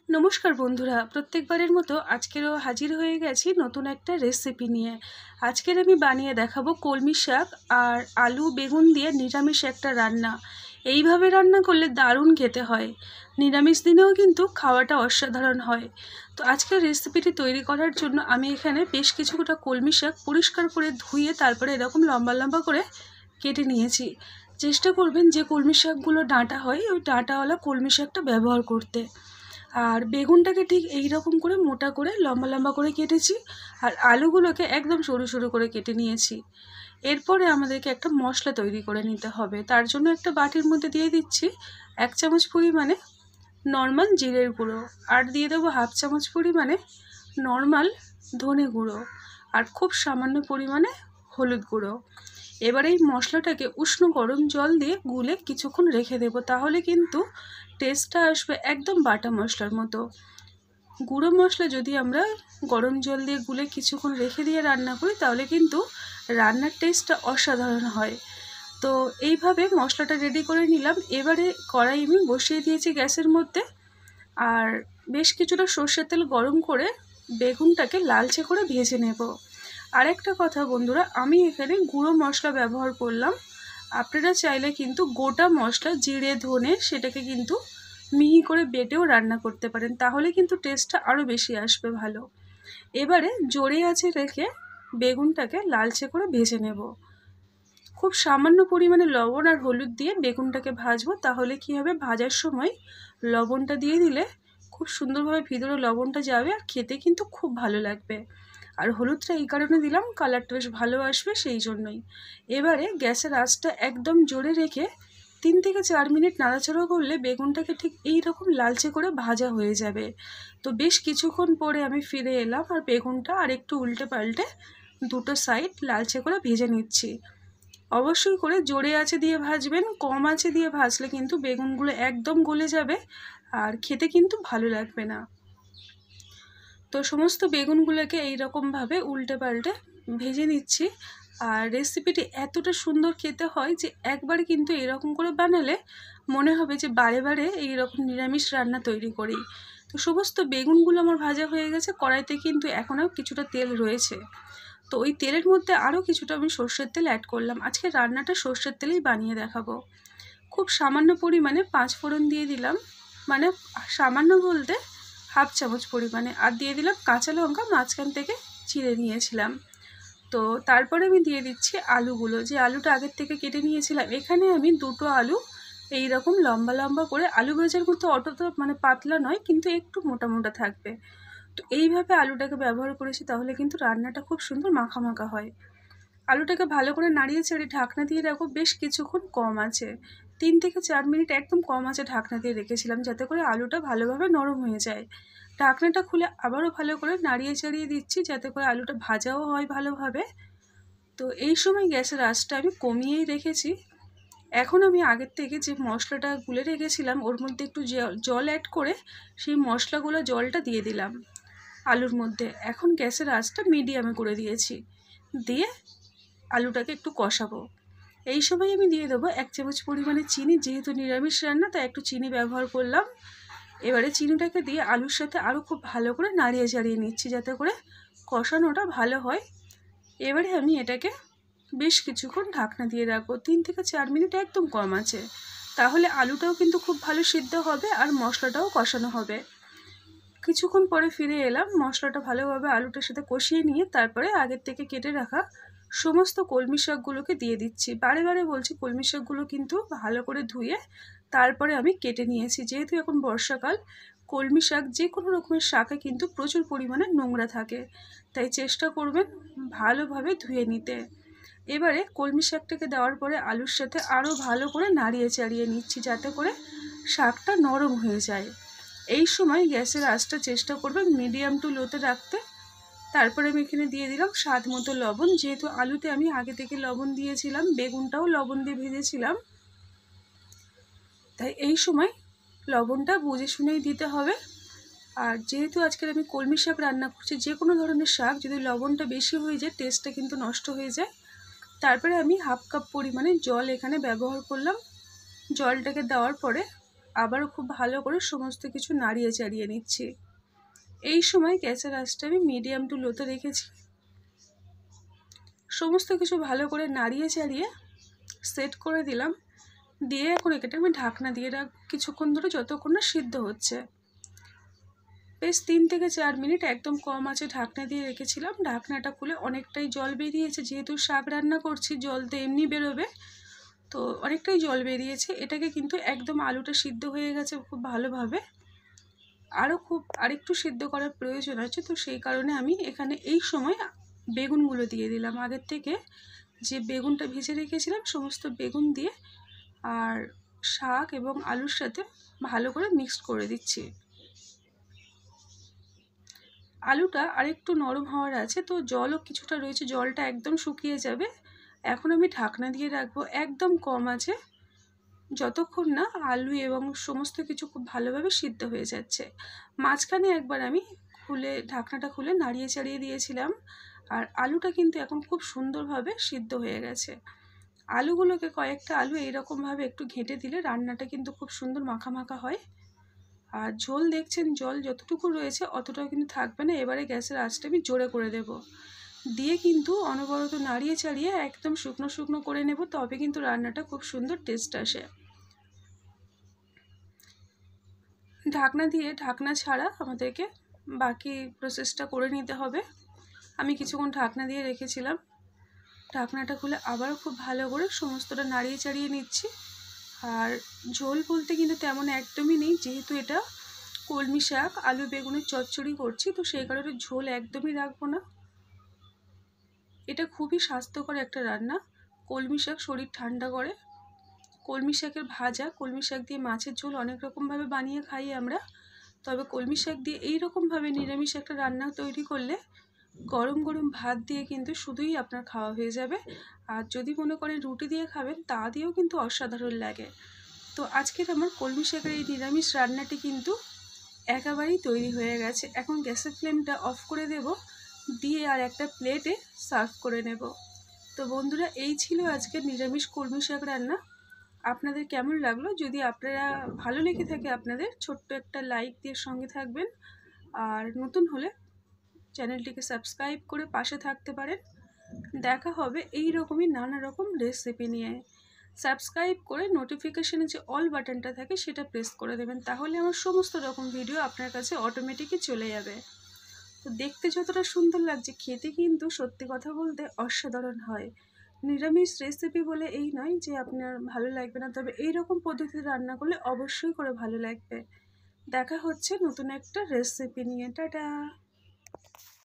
নমস্কার বন্ধুরা, প্রত্যেকবারের মতো আজকেরও হাজির হয়ে গেছি নতুন একটা রেসিপি নিয়ে। আজকের আমি বানিয়ে দেখাবো কলমি শাক আর আলু বেগুন দিয়ে নিরামিষ একটা রান্না। এইভাবে রান্না করলে দারুণ খেতে হয়, নিরামিষ দিনেও কিন্তু খাওয়াটা অসাধারণ হয়। তো আজকের রেসিপিটি তৈরি করার জন্য আমি এখানে বেশ কিছুটা কলমি শাক পরিষ্কার করে ধুয়ে তারপরে এরকম লম্বা লম্বা করে কেটে নিয়েছি। চেষ্টা করবেন যে কলমি শাকগুলো ডাঁটা হয় ওই ডাঁটাওয়ালা কলমি শাকটা ব্যবহার করতে। আর বেগুনটাকে ঠিক এই রকম করে মোটা করে লম্বা লম্বা করে কেটেছি, আর আলুগুলোকে একদম সরু সরু করে কেটে নিয়েছি। এরপরে আমাদেরকে একটা মশলা তৈরি করে নিতে হবে। তার জন্য একটা বাটির মধ্যে দিয়ে দিচ্ছি 1 চামচ পরিমাণে নর্মাল জিরের গুঁড়ো, আর দিয়ে দেবো 1/2 চামচ পরিমাণে নর্মাল ধনে গুঁড়ো, আর খুব সামান্য পরিমাণে হলুদ গুঁড়ো। এবার এই মশলাটাকে উষ্ণ গরম জল দিয়ে গুলে কিছুক্ষণ রেখে দেবো, তাহলে কিন্তু টেস্টটা আসবে একদম বাটা মশলার মতো। গুঁড়ো মশলা যদি আমরা গরম জল দিয়ে গুলে কিছুক্ষণ রেখে দিয়ে রান্না করি তাহলে কিন্তু রান্নার টেস্টটা অসাধারণ হয়। তো এইভাবে মশলাটা রেডি করে নিলাম। এবারে কড়াই আমি বসিয়ে দিয়েছি গ্যাসের মধ্যে, আর বেশ কিছুটা সর্ষের তেল গরম করে বেগুনটাকে লালচে করে ভেজে নেব। আরেকটা কথা বন্ধুরা, আমি এখানে গুঁড়ো মশলা ব্যবহার করলাম। আপনারা চাইলে কিন্তু গোটা মশলা জিরে ধনে সেটাকে কিন্তু মিহি করে বেটেও রান্না করতে পারেন, তাহলে কিন্তু টেস্টটা আরও বেশি আসবে ভালো। এবারে জোরে আঁচে রেখে বেগুনটাকে লালচে করে ভেজে নেব। খুব সামান্য পরিমাণে লবণ আর হলুদ দিয়ে বেগুনটাকে ভাজবো, তাহলে কি হবে, ভাজার সময় লবণটা দিয়ে দিলে খুব সুন্দরভাবে ভিতরে লবণটা যাবে আর খেতে কিন্তু খুব ভালো লাগবে। আর হলুদটা এই কারণে দিলাম, কালারটা বেশ ভালো আসবে সেই জন্যই। এবারে গ্যাসের আঁচটা একদম জোরে রেখে 3 থেকে 4 মিনিট নাড়াচাড়া করলে বেগুনটাকে ঠিক এই রকম লালচে করে ভাজা হয়ে যাবে। তো বেশ কিছুক্ষণ পরে আমি ফিরে এলাম, আর বেগুনটা আর একটু উল্টে পাল্টে দুটো সাইড লালচে করে ভেজে নিচ্ছি। অবশ্যই করে জোরে আঁচে দিয়ে ভাজবেন, কম আঁচে দিয়ে ভাজলে কিন্তু বেগুনগুলো একদম গলে যাবে আর খেতে কিন্তু ভালো লাগবে না। তো সমস্ত বেগুনগুলোকে এইরকমভাবে উল্টে পাল্টে ভেজে নিচ্ছি। আর রেসিপিটি এতটা সুন্দর খেতে হয় যে একবার কিন্তু এরকম করে বানালে মনে হবে যে বারে বারে এইরকম নিরামিষ রান্না তৈরি করি। তো সমস্ত বেগুনগুলো আমার ভাজা হয়ে গেছে, কড়াইতে কিন্তু এখনও কিছুটা তেল রয়েছে। তো ওই তেলের মধ্যে আরও কিছুটা আমি সর্ষের তেল অ্যাড করলাম। আজকে রান্নাটা সর্ষের তেলেই বানিয়ে দেখাবো। খুব সামান্য পরিমাণে 5 ফোড়ন দিয়ে দিলাম, মানে সামান্য বলতে 1/2 চামচ পরিমাণে, আর দিয়ে দিলাম কাঁচা লঙ্কা মাঝখান থেকে চিড়ে নিয়েছিলাম। তো তারপরে আমি দিয়ে দিচ্ছি আলুগুলো, যে আলুটা আগের থেকে কেটে নিয়েছিলাম। এখানে আমি দুটো আলু এইরকম লম্বা লম্বা করে, আলু ভাজার মতো অতটা মানে পাতলা নয় কিন্তু একটু মোটা মোটা থাকবে, তো এইভাবে আলুটাকে ব্যবহার করেছি, তাহলে কিন্তু রান্নাটা খুব সুন্দর মাখা মাখা হয়। আলুটাকে ভালো করে নাড়িয়ে চাড়িয়ে ঢাকনা দিয়ে রাখবো বেশ কিছুক্ষণ কম আছে। 3 থেকে 4 মিনিট একদম কম আছে ঢাকনা দিয়ে রেখেছিলাম, যাতে করে আলুটা ভালোভাবে নরম হয়ে যায়। ঢাকনাটা খুলে আবারও ভালো করে নাড়িয়ে চাড়িয়ে দিচ্ছি, যাতে করে আলুটা ভাজাও হয় ভালোভাবে। তো এই সময় গ্যাসের আঁচটা আমি কমিয়েই রেখেছি। এখন আমি আগের থেকে যে মশলাটা গুলে রেখেছিলাম ওর মধ্যে একটু জল অ্যাড করে সেই মশলাগুলো জলটা দিয়ে দিলাম আলুর মধ্যে। এখন গ্যাসের আঁচটা মিডিয়ামে করে দিয়েছি, দিয়ে আলুটাকে একটু কষাবো। এই সময় আমি দিয়ে দেবো 1 চামচ পরিমাণে চিনি, যেহেতু নিরামিষ রান্না তাই একটু চিনি ব্যবহার করলাম। এবারে চিনিটাকে দিয়ে আলুর সাথে আরও খুব ভালো করে নাড়িয়ে চাড়িয়ে নিচ্ছি, যাতে করে কষানোটা ভালো হয়। এবারে আমি এটাকে বেশ কিছুক্ষণ ঢাকনা দিয়ে রাখবো, 3 থেকে 4 মিনিট একদম কম আছে, তাহলে আলুটাও কিন্তু খুব ভালো সিদ্ধ হবে আর মশলাটাও কষানো হবে। কিছুক্ষণ পরে ফিরে এলাম, মশলাটা ভালোভাবে আলুটার সাথে কষিয়ে নিয়ে তারপরে আগের থেকে কেটে রাখা সমস্ত কলমি শাকগুলোকে দিয়ে দিচ্ছি। বারে বারে বলছি, কলমি শাকগুলো কিন্তু ভালো করে ধুয়ে তারপরে আমি কেটে নিয়েছি। যেহেতু এখন বর্ষাকাল, কলমি শাক যে কোনো রকমের শাকে কিন্তু প্রচুর পরিমাণে নোংরা থাকে, তাই চেষ্টা করবেন ভালোভাবে ধুয়ে নিতে। এবারে কলমি শাকটাকে দেওয়ার পরে আলুর সাথে আরও ভালো করে নাড়িয়ে চাড়িয়ে নিচ্ছি, যাতে করে শাকটা নরম হয়ে যায়। এই সময় গ্যাসের আঁচটা চেষ্টা করবেন মিডিয়াম টু লোতে রাখতে। তারপরে আমি এখানে দিয়ে দিলাম স্বাদ মতো লবণ, যেহেতু আলুতে আমি আগে থেকে লবণ দিয়েছিলাম, বেগুনটাও লবণ দিয়ে ভেজেছিলাম, তাই এই সময় লবণটা বুঝে শুনেই দিতে হবে। আর যেহেতু আজকের আমি কলমি শাক রান্না করছি, যে কোনো ধরনের শাক যদি লবণটা বেশি হয়ে যায় টেস্টটা কিন্তু নষ্ট হয়ে যায়। তারপরে আমি 1/2 কাপ পরিমাণে জল এখানে ব্যবহার করলাম। জলটাকে দেওয়ার পরে আবারও খুব ভালো করে সমস্ত কিছু নাড়িয়ে চাড়িয়ে নিচ্ছি। এই সময় গ্যাসের আঁচটা আমি মিডিয়াম টু লোতে রেখেছি। সমস্ত কিছু ভালো করে নাড়িয়ে চাড়িয়ে সেট করে দিলাম। দিয়ে এখন এটাকে আমি ঢাকনা দিয়ে কিছুক্ষণ ধরে, যতক্ষণ না সিদ্ধ হচ্ছে। বেশ 3 থেকে 4 মিনিট একদম কম আঁচে ঢাকনা দিয়ে রেখেছিলাম। ঢাকনাটা খুলে অনেকটাই জল বেরিয়েছে, যেহেতু শাক রান্না করছি জল তো এমনি বেরোবে, তো অনেকটাই জল বেরিয়েছে। এটাকে কিন্তু একদম আলুটা সিদ্ধ হয়ে গেছে খুব ভালোভাবে, আরেকটু সিদ্ধ করার প্রয়োজন আছে। তো সেই কারণে আমি এখানে এই সময় বেগুনগুলো দিয়ে দিলাম। আগের থেকে যে বেগুনটা ভেজে রেখেছিলাম সমস্ত বেগুন দিয়ে আর শাক এবং আলুর সাথে ভালো করে মিক্সড করে দিচ্ছি। আলুটা আরেকটু নরম হওয়ার আছে, তো জলও কিছুটা রয়েছে, জলটা একদম শুকিয়ে যাবে। এখন আমি ঢাকনা দিয়ে রাখবো একদম কম আছে, যতক্ষণ না আলু এবং সমস্ত কিছু খুব ভালোভাবে সিদ্ধ হয়ে যাচ্ছে। মাঝখানে একবার আমি ঢাকনাটা খুলে নাড়িয়ে চাড়িয়ে দিয়েছিলাম, আর আলুটা কিন্তু এখন খুব সুন্দরভাবে সিদ্ধ হয়ে গেছে। আলুগুলোকে কয়েকটা আলু এইরকমভাবে একটু ঘেঁটে দিলে রান্নাটা কিন্তু খুব সুন্দর মাখা মাখা হয়। আর ঝোল দেখছেন, জল যতটুকু রয়েছে অতটাও কিন্তু থাকবে না। এবারে গ্যাসের আঁচটা আমি জোরে করে দেব, দিয়ে কিন্তু অনবরত নাড়িয়ে চাড়িয়ে একদম শুকনো শুকনো করে নেব, তবে কিন্তু রান্নাটা খুব সুন্দর টেস্ট আসে। ঢাকনা ছাড়া আমাদেরকে বাকি প্রসেসটা করে নিতে হবে। আমি কিছুক্ষণ ঢাকনা দিয়ে রেখেছিলাম। ঢাকনাটা খুলে আবারও খুব ভালো করে সমস্তটা নাড়িয়ে চাড়িয়ে নিচ্ছি। আর ঝোল বলতে কিন্তু তেমন একদমই নেই, যেহেতু এটা কলমি শাক আলু বেগুনের চচ্চড়ি করছি, তো সেই কারণে ঝোল একদমই রাখবো না। এটা খুবই স্বাস্থ্যকর একটা রান্না। কলমি শাক শরীর ঠান্ডা করে। কলমি শাকের ভাজা, কলমি শাক দিয়ে মাছের ঝোল অনেক রকমভাবে বানিয়ে খাই আমরা, তবে কলমি শাক দিয়ে এইরকমভাবে নিরামিষ একটা রান্না তৈরি করলে গরম গরম ভাত দিয়ে কিন্তু শুধুই আপনার খাওয়া হয়ে যাবে। আর যদি মনে করেন রুটি দিয়ে খাবেন, তা দিয়েও কিন্তু অসাধারণ লাগে। তো আজকের আমার কলমি শাকের এই নিরামিষ রান্নাটি কিন্তু একেবারেই তৈরি হয়ে গেছে। এখন গ্যাসের ফ্লেমটা অফ করে দেব, দিয়ে আর একটা প্লেটে সার্ভ করে নেব। তো বন্ধুরা, এই ছিল আজকের নিরামিষ কলমি শাক রান্না। আপনাদের কেমন লাগলো? যদি আপনারা ভালো লেগে থাকে আপনাদের, ছোট্ট একটা লাইক দিয়ে সঙ্গে থাকবেন। আর নতুন হলে চ্যানেলটিকে সাবস্ক্রাইব করে পাশে থাকতে পারেন। দেখা হবে এই রকমই নানা রকম রেসিপি নিয়ে। সাবস্ক্রাইব করে নোটিফিকেশানে যে অল বাটনটা থাকে সেটা প্রেস করে দেবেন, তাহলে আমার সমস্ত রকম ভিডিও আপনার কাছে অটোমেটিকই চলে যাবে। তো দেখতে যতটা সুন্দর লাগছে, খেতে কিন্তু সত্যি কথা বলতে অসাধারণ হয়। নিরামিষ রেসিপি বলে এই নয় যে আপনার ভালো লাগবে না, তবে এই রকম পদ্ধতিতে রান্না করলে অবশ্যই করে ভালো লাগবে। দেখা হচ্ছে নতুন একটা রেসিপি নিয়ে। টাটা।